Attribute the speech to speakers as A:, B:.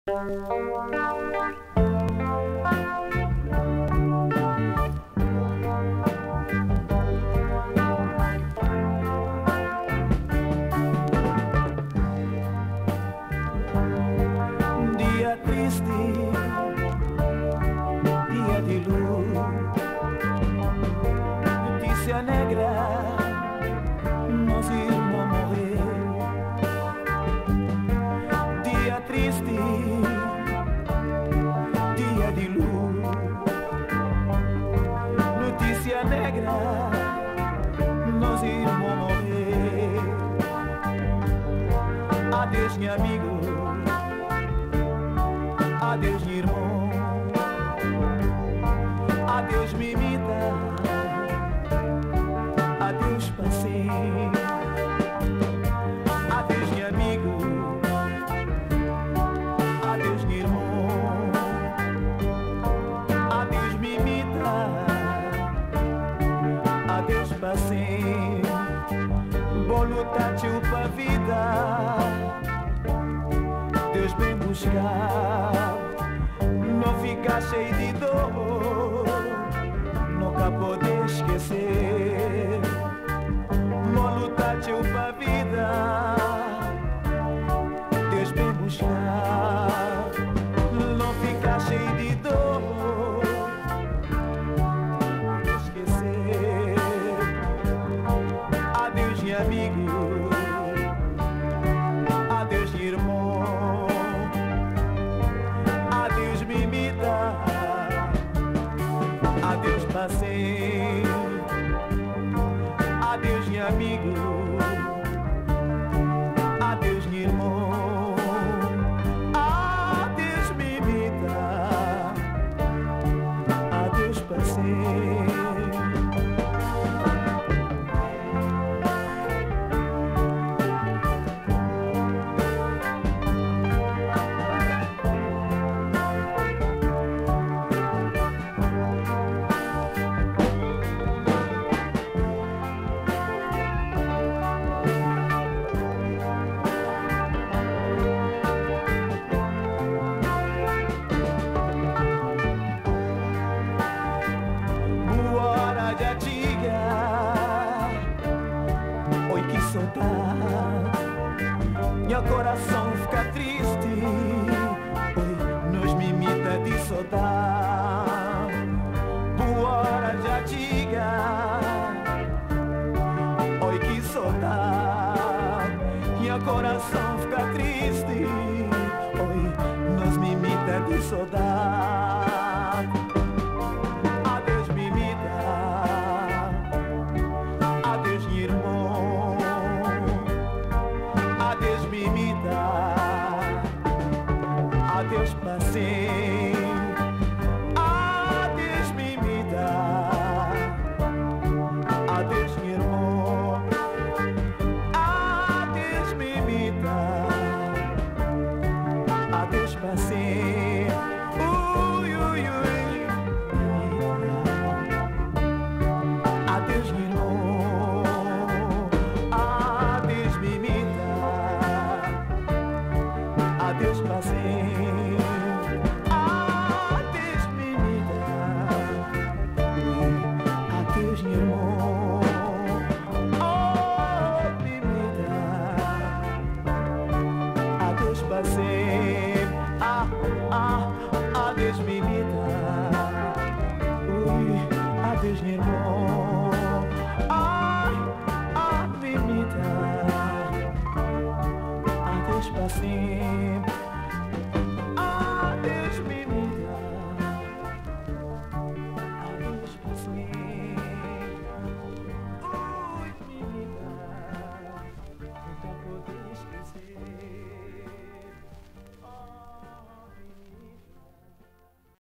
A: Dia triste, dia de luz, notícia negra, nosso irmão morreu. Dia triste, dia de luz, notícia negra, nosso irmão morreu. Adeus, meu amigo. Adeus, irmão. Adeus, mimita. Adeus, parceiro. Adeus, meu amigo. Adeus, irmão. Adeus, mimita. Adeus, parceiro. Vou lutar pra vida. Deus vem buscar. Não ficar cheio de dor, nunca poder esquecer. Vou lutar pra vida, Deus vem buscar. Não ficar cheio de dor, esquecer. Adeus, meu amigo. Adeus, irmão. Adeus, mimita. Adeus, parceiro. Adeus, meu amigo. Adeus, irmão. Adeus, mimita. Adeus, parceiro. Meu coração fica triste, oi, nos mimita de saudade. Boa hora já chega, oi, que saudade. Meu coração fica triste, oi, nos mimita de saudade. Adeus, mimita. Adeus, irmão. Adeus, mimita. Adeus, parceiro. Adeus, mimita. Adeus, irmão. Adeus, mimita. Adeus, parceiro.